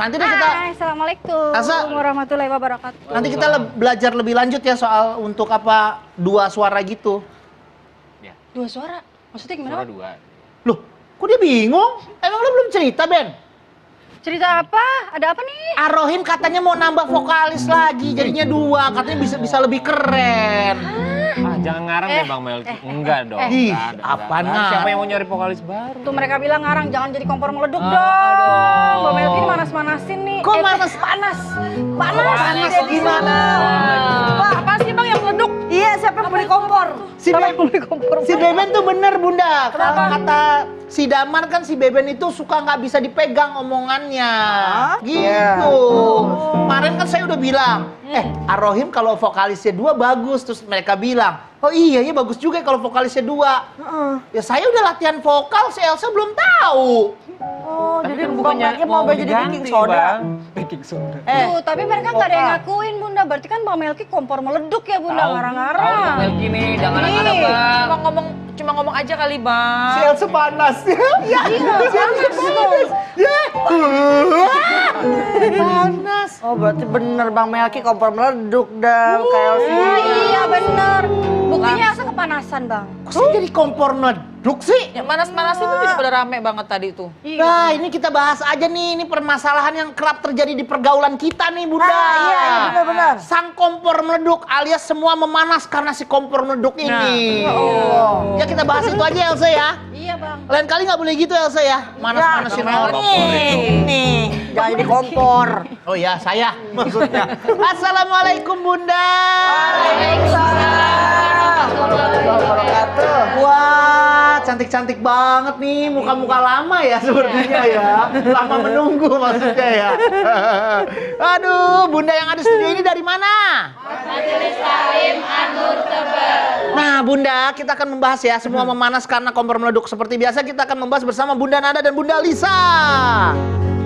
Nanti deh kita. Assalamualaikum warahmatullahi wabarakatuh. Nanti kita belajar lebih lanjut ya soal untuk apa 2 suara gitu. Ya. 2 suara? Maksudnya gimana? Suara 2. Loh, kok dia bingung? Emang lo belum cerita, Ben? Cerita apa? Ada apa nih? Ar-Rohim katanya mau nambah vokalis lagi, jadinya 2. Katanya bisa lebih keren. Ah, jangan ngarang deh Bang Melki. Enggak dong. Ih, Enggak ada, apaan enggak. ngarang? Siapa yang mau nyari vokalis baru? Tuh mereka bilang ngarang, jangan jadi kompor meleduk dong. Mbak Melki ini manas-manasin nih. Kok manas? Panas Panas gimana? Wah, apa sih Bang yang meleduk? Iya, siapa yang beli kompor? Si Beben tuh bener Bunda. Kalau kata si Damar kan si Beben itu suka nggak bisa dipegang omongannya. Gitu. Kemarin kan saya udah bilang, Ar-Rohim kalau vokalisnya 2 bagus. Terus mereka bilang, oh iya ya bagus juga kalau vokalisnya 2. Ya saya udah latihan vokal, si Elsa belum tahu. Oh, Tapi jadi kan bukannya mau jadi baking soda. Baking soda. Tuh, tapi mereka nggak ada yang ngakuin Bunda. Berarti kan Bang Melki kompor meleduk ya Bunda, ngarang-ngarang. Melki nih, jangan ada Bang. Cuma ngomong aja kali Bang. Si Elsa panas. Ya, panas. Oh, berarti bener Bang Melki kompor meleduk dah kayak Iya bener. Buktinya Elsa kepanasan Bang. Kok sih jadi kompor meleduk sih? Yang panas-panas itu juga pada rame banget tadi tuh. Nah, ini kita bahas aja nih, ini permasalahan yang kerap terjadi di pergaulan kita nih, Bunda. Iya, benar-benar. Sang kompor meleduk alias semua memanas karena si kompor meleduk ini. Ya kita bahas itu aja Elsa ya. Iya Bang. Lain kali nggak boleh gitu Elsa ya, manas-manasin orang. Nih, jangan jadi kompor. Oh ya, saya maksudnya. Assalamualaikum Bunda. Wah, cantik-cantik banget nih, muka-muka lama ya sepertinya ya. Lama menunggu maksudnya ya. Aduh, Bunda yang ada di studio ini dari mana? Majelis Taklim An-Nur Tebet. Nah, Bunda, kita akan membahas ya semua memanas karena kompor meleduk. Seperti biasa kita akan membahas bersama Bunda Nada dan Bunda Lisa.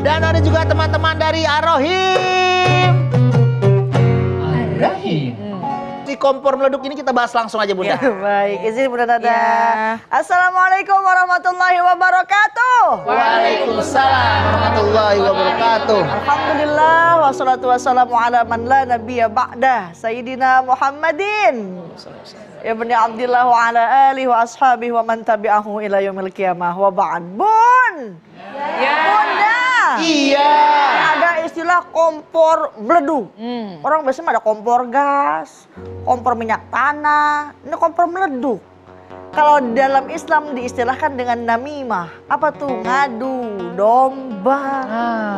Dan ada juga teman-teman dari Ar-Rohim. Si kompor meleduk ini kita bahas langsung aja Bunda. Baik, izin Bunda Nada. Assalamualaikum warahmatullahi wabarakatuh. Waalaikumsalam warahmatullahi wabarakatuh. Alhamdulillah wassalatu wassalamu ala man la nabiyya ba'dah Sayyidina Muhammadin Ibni Abdillah wa ala alihi wa ashabihi wa man tabi'ahu ila yaumil qiyamah wa ba'd. Bun! Bunda! Iya. Ada istilah kompor meleduk. Orang biasanya ada kompor gas, kompor minyak tanah, ini kompor meleduk. Kalau dalam Islam diistilahkan dengan namimah. Apa tuh? Ngadu domba.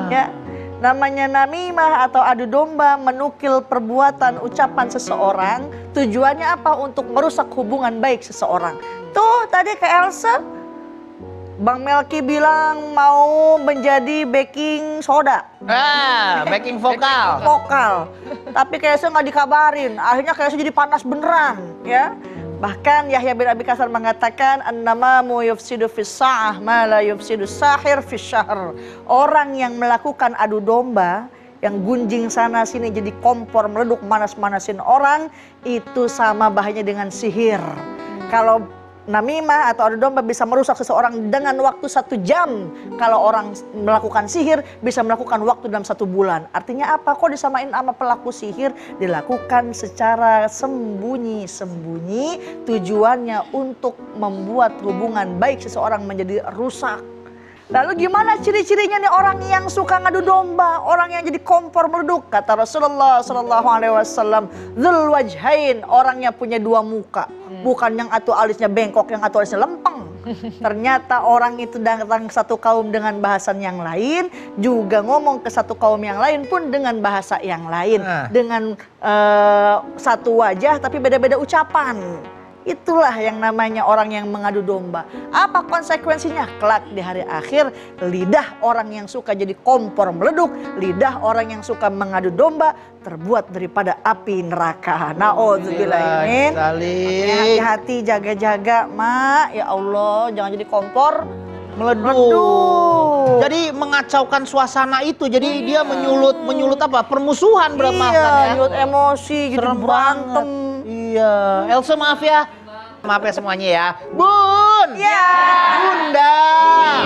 Ya. Namanya namimah atau adu domba, menukil perbuatan ucapan seseorang. Tujuannya apa? Untuk merusak hubungan baik seseorang. Tuh tadi ke Elsa, Bang Melki bilang mau menjadi baking soda. Backing vokal. Tapi kayaknya nggak dikabarin. Akhirnya kayaknya jadi panas beneran, ya. Bahkan Yahya bin Abi Katsir mengatakan annamamu yufsidu fis sa'ah ma la yufsidu sahir fis syahr. Orang yang melakukan adu domba, yang gunjing sana sini jadi kompor meleduk manas-manasin orang, itu sama bahayanya dengan sihir. Kalau namimah atau adu domba bisa merusak seseorang dengan waktu 1 jam. Kalau orang melakukan sihir bisa melakukan waktu dalam 1 bulan. Artinya apa? Kok disamain sama pelaku sihir? Dilakukan secara sembunyi-sembunyi. Tujuannya untuk membuat hubungan baik seseorang menjadi rusak. Lalu gimana ciri-cirinya nih orang yang suka ngadu domba, orang yang jadi kompor meleduk? Kata Rasulullah SAW, dzul wajhain, orangnya punya 2 muka. Bukan yang atu alisnya bengkok, yang atu alisnya lempeng. Ternyata orang itu datang ke satu kaum dengan bahasan yang lain, juga ngomong ke satu kaum yang lain pun dengan bahasa yang lain. Dengan satu wajah tapi beda-beda ucapan. Itulah yang namanya orang yang mengadu domba. Apa konsekuensinya? Kelak di hari akhir, lidah orang yang suka jadi kompor meleduk, lidah orang yang suka mengadu domba terbuat daripada api neraka. Na'udzubillah. Hati-hati, jaga-jaga, Mak. Ya Allah, jangan jadi kompor meleduk. Jadi mengacaukan suasana itu. Jadi dia menyulut apa? Permusuhan berapa ya. Menyulut emosi, gitu berantem. Iya, Elsa maaf ya. Maaf ya semuanya ya. Bun! Iya. Bunda!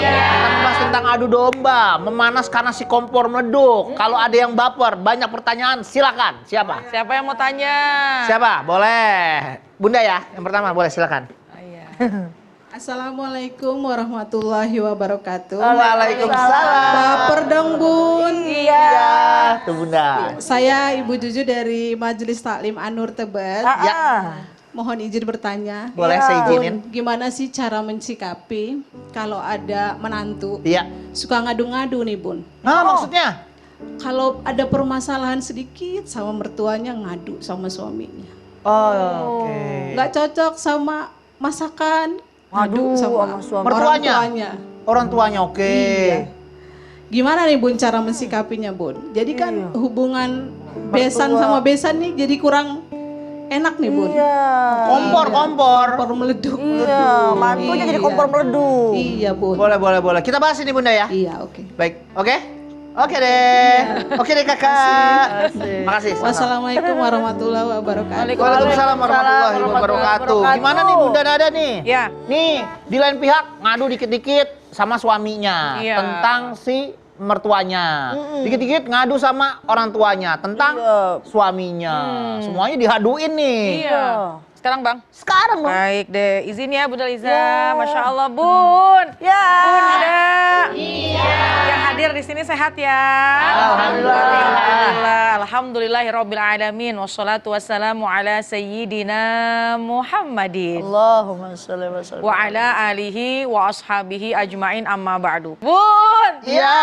Kita membahas tentang adu domba, memanas karena si kompor meleduk. Kalau ada yang baper, banyak pertanyaan, silakan. Siapa? Siapa yang mau tanya? Siapa? Boleh. Bunda ya, yang pertama boleh silakan. Assalamualaikum warahmatullahi wabarakatuh. Waalaikumsalam. Baper dong Bun. Iya. Tuh Bunda. Saya Ibu Juju dari Majelis Taklim An-Nur Tebet. Ya, Mohon izin bertanya. boleh saya izinin. Bun, gimana sih cara mensikapi kalau ada menantu Iya. suka ngadu-ngadu nih Bun? Nah, maksudnya? Kalau ada permasalahan sedikit sama mertuanya ngadu sama suaminya. Oh, oke. Nggak cocok sama masakan, ngadu sama suami. Mertuanya? orang tuanya. Orang tuanya, oke. Iya. Gimana nih Bun cara mensikapinya Bun? Jadi kan hubungan besan sama besan nih jadi kurang enak nih Bun. Kompor. Kompor meleduk. Iya, mantunya jadi kompor meleduk. Iya Bun. Boleh. Kita bahas ini Bunda ya. Iya oke. Baik, oke? Oke deh. Oke deh kakak. Makasih. sama-sama. Wassalamualaikum warahmatullahi wabarakatuh. Waalaikumsalam warahmatullahi wabarakatuh. Gimana nih Bunda Dada nih? Ya. Nih, di lain pihak ngadu dikit-dikit sama suaminya Iya. tentang si mertuanya. Dikit-dikit ngadu sama orang tuanya tentang suaminya. Semuanya dihaduin nih. Iya. Sekarang Bang. Sekarang Bang. Baik deh, izin ya Bunda Liza. Masya Allah Bun. Ya. Bunda. Iya. Yang hadir di sini sehat ya. Alhamdulillah. Alhamdulillahirabbil alamin. Wassalatu wassalamu ala sayyidina Muhammadin. Allahumma sholli wa sallim. Wa ala alihi wa ashabihi ajmain amma ba'du. Bun. Iya.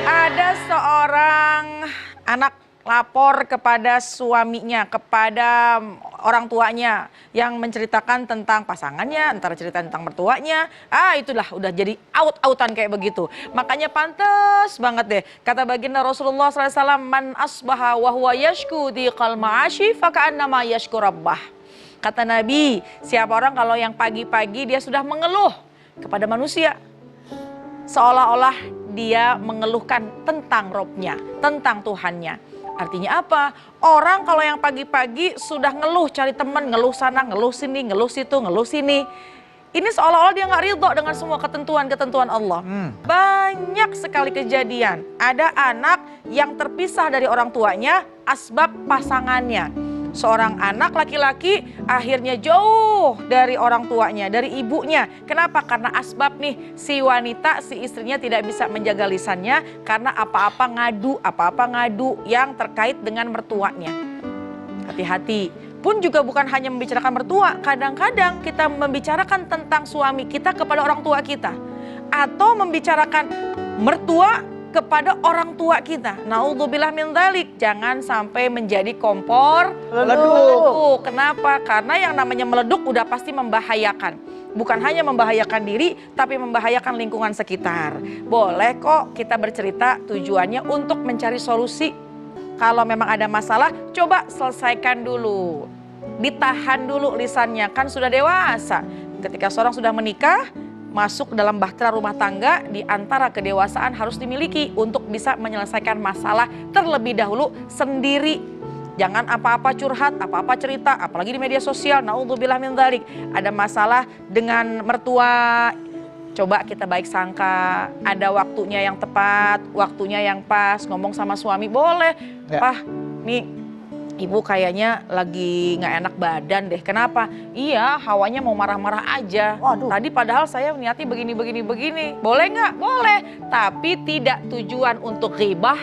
Ada seorang anak lapor kepada suaminya, kepada orang tuanya yang menceritakan tentang pasangannya, antara cerita tentang mertuanya. Itulah udah jadi out-outan kayak begitu. Makanya pantas banget deh kata baginda Rasulullah SAW, man asbaha wa huwa yashku diqal ma'ashi faka'annama yashku rabbah. Kata Nabi, siapa orang kalau yang pagi-pagi dia sudah mengeluh kepada manusia, seolah-olah dia mengeluhkan tentang Robnya, tentang Tuhannya. Artinya apa? Orang kalau yang pagi-pagi sudah ngeluh cari teman, ngeluh sana, ngeluh sini, ngeluh situ, ngeluh sini. Ini seolah-olah dia nggak ridho dengan semua ketentuan-ketentuan Allah. Banyak sekali kejadian. Ada anak yang terpisah dari orang tuanya, asbab pasangannya. Seorang anak laki-laki akhirnya jauh dari orang tuanya, dari ibunya. Kenapa? Karena asbab nih si wanita, si istrinya tidak bisa menjaga lisannya karena apa-apa ngadu yang terkait dengan mertuanya. Hati-hati. Pun juga bukan hanya membicarakan mertua, kadang-kadang kita membicarakan tentang suami kita kepada orang tua kita. Atau membicarakan mertua kepada orang tua kita. Naudzubillah min dzalik. Jangan sampai menjadi kompor meleduk. Kenapa? Karena yang namanya meleduk udah pasti membahayakan. Bukan hanya membahayakan diri, tapi membahayakan lingkungan sekitar. Boleh kok kita bercerita tujuannya untuk mencari solusi. Kalau memang ada masalah, coba selesaikan dulu. Ditahan dulu lisannya, kan sudah dewasa. Ketika seorang sudah menikah, masuk dalam bahtera rumah tangga, di antara kedewasaan harus dimiliki untuk bisa menyelesaikan masalah terlebih dahulu sendiri. Jangan apa-apa curhat, apa-apa cerita, apalagi di media sosial. Naudzubillah min dzalik. Ada masalah dengan mertua, coba kita baik sangka. Ada waktunya yang tepat, waktunya yang pas. Ngomong sama suami boleh, Pah, nih Ibu kayaknya lagi nggak enak badan deh. Kenapa? Iya, hawanya mau marah-marah aja. Waduh. Tadi padahal saya niati begini. Boleh nggak? Boleh. Tapi tidak tujuan untuk ghibah,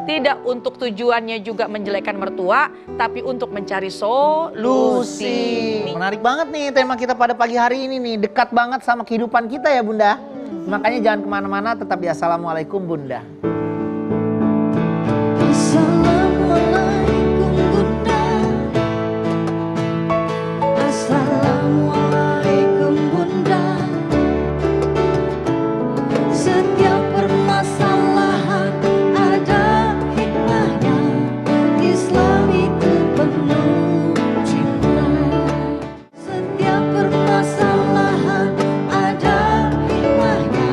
tidak untuk tujuannya juga menjelekkan mertua, tapi untuk mencari solusi. Menarik banget nih tema kita pada pagi hari ini nih. Dekat banget sama kehidupan kita ya Bunda. Makanya jangan kemana-mana, tetap di Assalamualaikum Bunda. Assalamualaikum Bunda. Setiap permasalahan ada hikmahnya. Islam itu penuh cinta. Setiap permasalahan ada hikmahnya.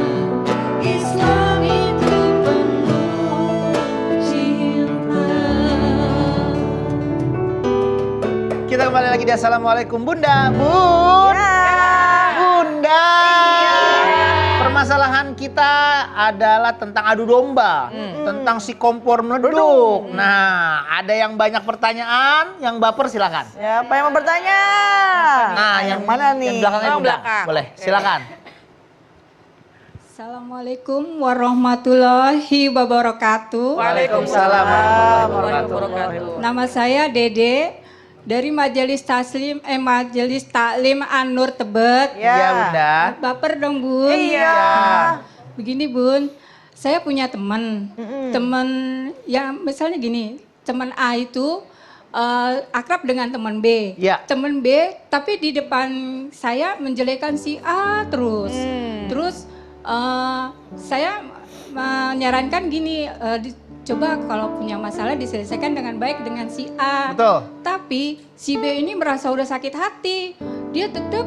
Islam itu penuh cinta. Kita kembali lagi di Assalamualaikum Bunda. Bunda. permasalahan kita adalah tentang adu domba, tentang si kompor meleduk. Nah, ada yang banyak pertanyaan, yang baper silakan. Siapa yang mau bertanya? Nah, yang mana nih? Yang belakangnya Oh, Bunda. belakang. Boleh, silakan. Assalamualaikum warahmatullahi wabarakatuh. Waalaikumsalam warahmatullahi wabarakatuh. Nama saya Dede dari Majelis Taklim An-Nur Tebet. Iya, Bunda. Baper dong, Bun. Iya. Begini, Bun. Saya punya teman. Teman yang misalnya gini, teman A itu akrab dengan teman B. Iya. Teman B tapi di depan saya menjelekan si A terus. Terus saya menyarankan gini, coba kalau punya masalah diselesaikan dengan baik dengan si A. Betul. Tapi si B ini merasa udah sakit hati, dia tetap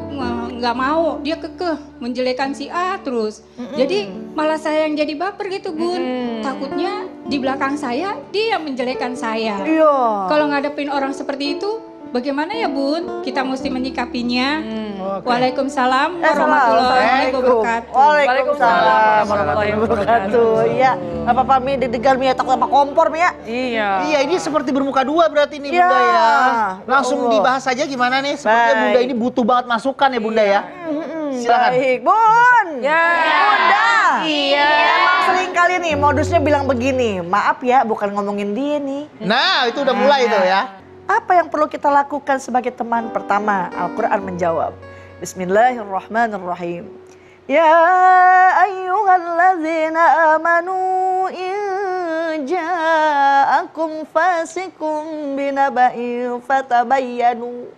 nggak mau, dia kekeh menjelekan si A terus. Jadi malah saya yang jadi baper gitu, Bun. Takutnya di belakang saya dia yang menjelekan saya. Iya. Kalau ngadepin orang seperti itu, bagaimana ya, Bun? Kita mesti menyikapinya. Waalaikumsalam warahmatullahi wabarakatuh. Waalaikumsalam warahmatullahi wabarakatuh. Iya. Gak apa-apa Mi, deg-degan Mi ya, takut sama kompor Mi ya. Iya. Iya, ini seperti bermuka dua berarti nih Ya. Bunda ya. Langsung Allah. dibahas saja gimana nih? Sepertinya Baik. Bunda ini butuh banget masukan ya Bunda ya. Silakan. Baik, Bun. Ya. Bunda. Iya. Emang sering kali nih modusnya bilang begini, maaf ya bukan ngomongin dia nih. Nah, itu udah mulai tuh ya. Apa yang perlu kita lakukan sebagai teman? Pertama, Al-Quran menjawab. Bismillahirrahmanirrahim. Ya ayyuhalladzina amanu in ja'akum fasikum binaba'in fatabayyanu.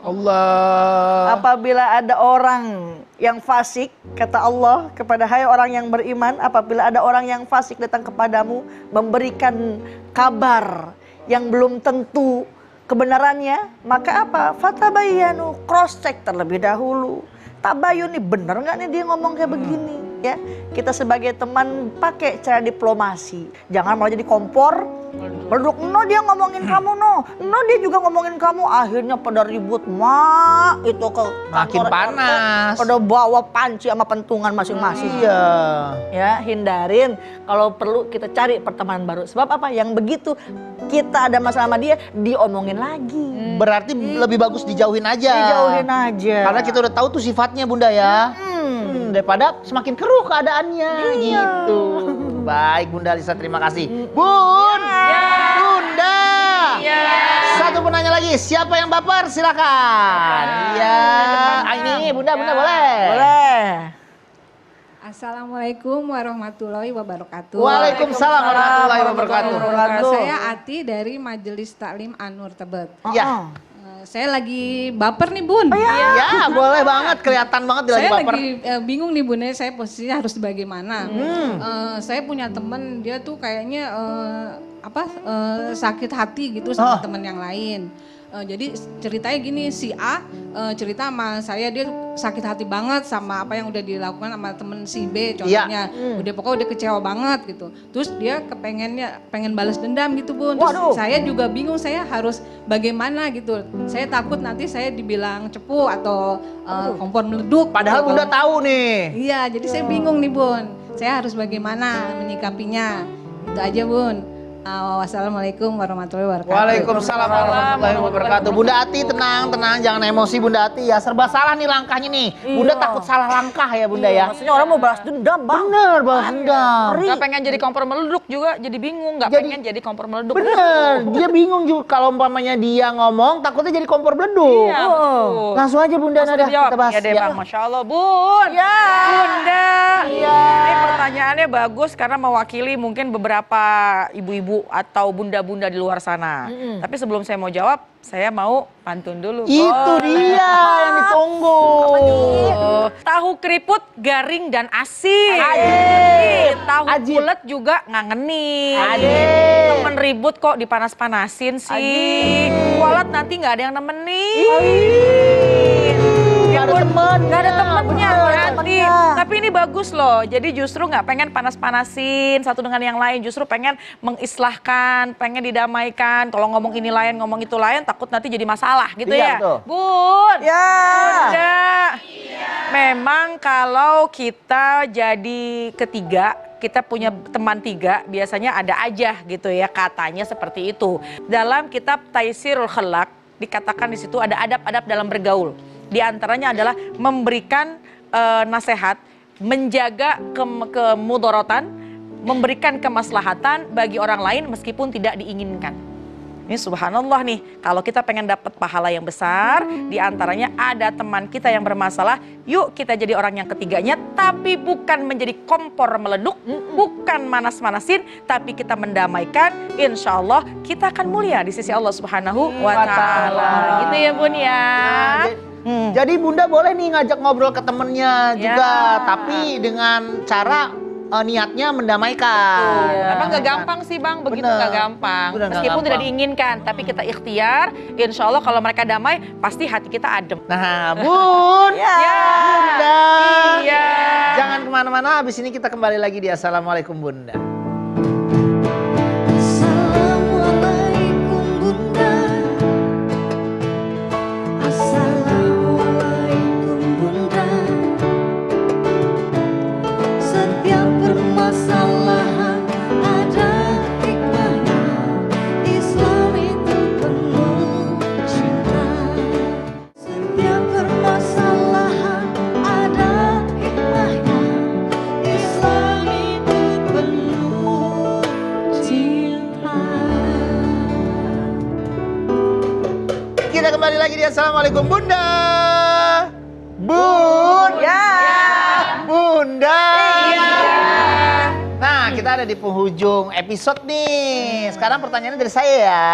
Allah. Apabila ada orang yang fasik, kata Allah kepada hai orang yang beriman, apabila ada orang yang fasik datang kepadamu memberikan kabar yang belum tentu kebenarannya, maka apa? Fatabayyanu, cross check terlebih dahulu. Tabayun nih bener nggak nih dia ngomong kayak begini ya? Kita sebagai teman pakai cara diplomasi, jangan malah jadi kompor. Meleduk, no dia ngomongin kamu no dia juga ngomongin kamu, akhirnya pada ribut itu ke Makin kantor panas. RT, pada bawa panci sama pentungan masing-masing. Iya. Ya, hindarin. Kalau perlu kita cari pertemanan baru. Sebab apa? Yang begitu kita ada masalah sama dia, diomongin lagi. Berarti lebih bagus dijauhin aja. Dijauhin aja. Karena kita udah tahu tuh sifatnya Bunda ya. Daripada semakin keruh keadaannya gitu. Baik Bunda Lisa, terima kasih. Bun. Bunda. Satu penanya lagi, siapa yang baper? Silakan. Iya. Ini Bunda boleh. Boleh. Assalamualaikum warahmatullahi wabarakatuh. Waalaikumsalam warahmatullahi wabarakatuh. Saya Ati dari Majelis Taklim An-Nur Tebet. Ya. Saya lagi baper nih, Bun. Ya, boleh banget, kelihatan banget dia lagi Saya baper. lagi bingung nih, Bun, saya posisinya harus bagaimana. Saya punya temen, dia tuh kayaknya sakit hati gitu sama temen yang lain. Jadi ceritanya gini, si A cerita sama saya, dia sakit hati banget sama apa yang udah dilakukan sama temen si B contohnya. Pokoknya udah kecewa banget gitu. Terus dia pengen balas dendam gitu, Bun. Terus saya juga bingung saya harus bagaimana gitu. Saya takut nanti saya dibilang cepu atau kompor meleduk. Padahal Bunda tahu nih. Iya, jadi saya bingung nih, Bun. Saya harus bagaimana menyikapinya. Itu aja, Bun. Wassalamualaikum warahmatullahi wabarakatuh. Waalaikumsalam warahmatullahi wabarakatuh. Bunda Ati tenang, jangan emosi Bunda Ati ya. Serba salah nih langkahnya nih. Bunda takut salah langkah ya Bunda ya. Maksudnya orang mau balas dendam, Bang. Bener, balas dendam. Gak pengen jadi kompor meleduk juga, jadi bingung. Gak pengen jadi kompor meleduk. Bener, dia bingung juga kalau umpamanya dia ngomong takutnya jadi kompor beleduk. Iya, betul. Langsung aja Bunda Nada kita bahas. Iya deh Bang, Masya Allah Bun. Ya. Bunda. Ini pertanyaannya bagus karena mewakili mungkin beberapa ibu-ibu atau bunda-bunda di luar sana. Tapi sebelum saya mau jawab, saya mau pantun dulu. Itu dia yang ditunggu. Tahu keriput garing dan asin. Tahu bulat juga ngangenin. Temen ribut kok dipanas-panasin sih. Walat nanti nggak ada yang nemenin. Gak ada temen. Gak ada temennya, hati. Tapi ini bagus loh. Jadi justru nggak pengen panas-panasin satu dengan yang lain. Justru pengen mengislahkan, pengen didamaikan. Kalau ngomong ini lain, ngomong itu lain, takut nanti jadi masalah gitu Iya, ya. betul. Bun. Ya. Bunda. Memang kalau kita jadi ketiga, kita punya teman tiga, biasanya ada aja gitu ya, katanya seperti itu. Dalam kitab Taisirul Khalaq dikatakan di situ ada adab-adab dalam bergaul. Di antaranya adalah memberikan nasihat, menjaga kemudorotan, memberikan kemaslahatan bagi orang lain meskipun tidak diinginkan. Ini subhanallah nih, kalau kita pengen dapat pahala yang besar, di antaranya ada teman kita yang bermasalah, yuk kita jadi orang yang ketiganya, tapi bukan menjadi kompor meleduk, bukan manas-manasin, tapi kita mendamaikan, insya Allah kita akan mulia di sisi Allah Subhanahu wa Ta'ala. Gitu ya Bun ya. Jadi Bunda boleh nih ngajak ngobrol ke temennya juga, tapi dengan cara niatnya mendamaikan. Memang gak gampang sih Bang, begitu gak gampang. Meskipun tidak diinginkan, tapi kita ikhtiar, insya Allah kalau mereka damai, pasti hati kita adem. Nah Bun, Bunda, Iya. jangan kemana-mana, habis ini kita kembali lagi di Assalamualaikum Bunda. Assalamualaikum Bunda. Assalamualaikum Bunda. Setiap permasalahan ada hikmahnya. Islam itu penuh cinta. Setiap permasalahan ada hikmahnya. Islam itu penuh cinta. Kita kembali lagi di Assalamualaikum Bunda. Bun, Bunda. Nah, kita ada di penghujung episode nih. Sekarang pertanyaannya dari saya ya.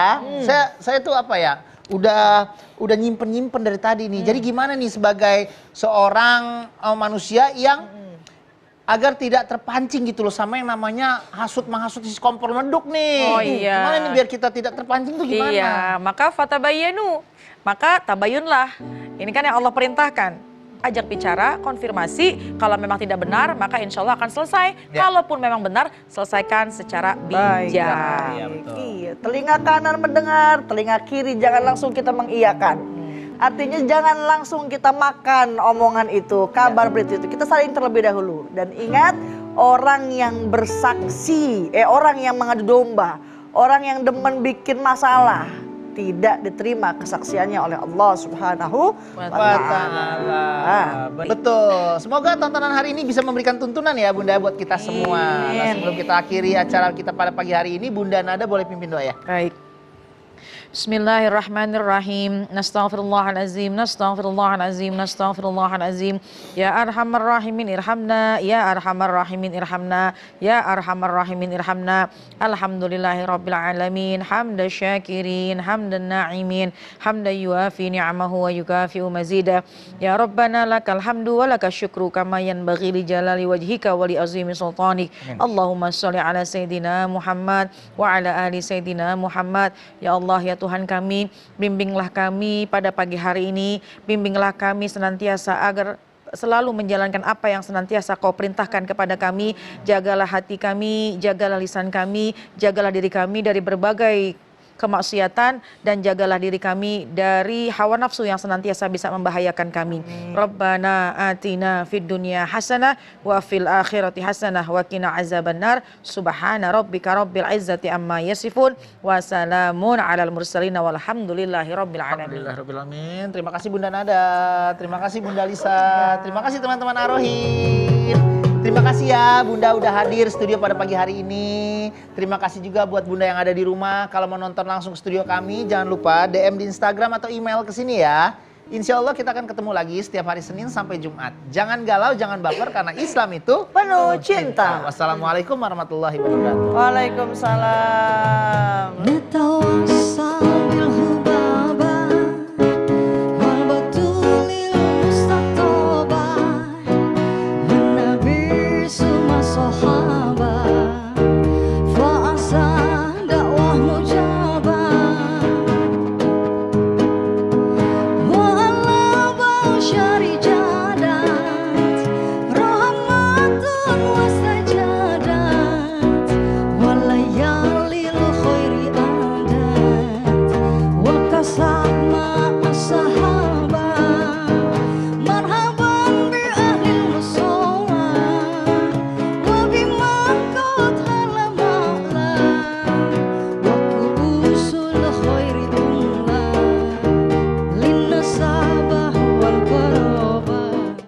Saya tuh apa ya? Udah nyimpen dari tadi nih. Jadi gimana nih sebagai seorang manusia yang agar tidak terpancing gitu loh sama yang namanya hasud menghasut si kompor meleduk nih. Oh iya. Gimana nih biar kita tidak terpancing tuh gimana? Iya, maka fatabayyanu, maka tabayunlah. Ini kan yang Allah perintahkan. Ajak bicara, konfirmasi. Kalau memang tidak benar, maka insya Allah akan selesai. Ya. Kalaupun memang benar, selesaikan secara bijak. Iya, betul. Iya, telinga kanan mendengar, telinga kiri jangan langsung kita mengiyakan. Artinya jangan langsung kita makan omongan itu, kabar berita itu. Kita saling terlebih dahulu. Dan ingat, orang yang bersaksi, orang yang mengadu domba, orang yang demen bikin masalah, tidak diterima kesaksiannya oleh Allah Subhanahu wa Ta'ala. Betul. Semoga tontonan hari ini bisa memberikan tuntunan ya Bunda buat kita semua. Nah, sebelum kita akhiri acara kita pada pagi hari ini, Bunda Nada boleh pimpin doa ya. Baik. Bismillahirrahmanirrahim. Nastaghfirullahalazim, nastaghfirullahalazim, nastaghfirullahalazim. Ya arhamar rahimin irhamna, ya arhamar rahimin irhamna, ya arhamar rahimin irhamna. Alhamdulillahirabbil alamin, hamdan syakirin, hamdan na'imin, hamdan yuafi ni'amahu wa yukafi'u mazida. Ya Rabbana lakal hamdu wa lakal syukru kama yanbaghi li jalali wajhika wa li azimi sultanik. Allahumma sholli ala sayyidina Muhammad wa ala ali sayyidina Muhammad. Ya Allah, ya Tuhan kami, bimbinglah kami pada pagi hari ini, bimbinglah kami senantiasa agar selalu menjalankan apa yang senantiasa Kau perintahkan kepada kami. Jagalah hati kami, jagalah lisan kami, jagalah diri kami dari berbagai kemaksiatan, dan jagalah diri kami dari hawa nafsu yang senantiasa bisa membahayakan kami. Rabbana atina fid dunya hasanah wa fil akhirati hasanah wa qina azabannar. Subhana rabbika rabbil izzati amma yasifun wa salamun alal mursalin walhamdulillahi rabbil alamin. Alhamdulillahirrahmanirrahim. Terima kasih Bunda Nada, terima kasih Bunda Lisa, terima kasih teman-teman Arohim. Terima kasih ya Bunda udah hadir studio pada pagi hari ini. Terima kasih juga buat Bunda yang ada di rumah. Kalau mau nonton langsung ke studio kami, jangan lupa DM di Instagram atau email ke sini ya. Insya Allah kita akan ketemu lagi setiap hari Senin sampai Jumat. Jangan galau, jangan baper, karena Islam itu Penuh cinta. Wassalamualaikum warahmatullahi wabarakatuh. Waalaikumsalam. Natawa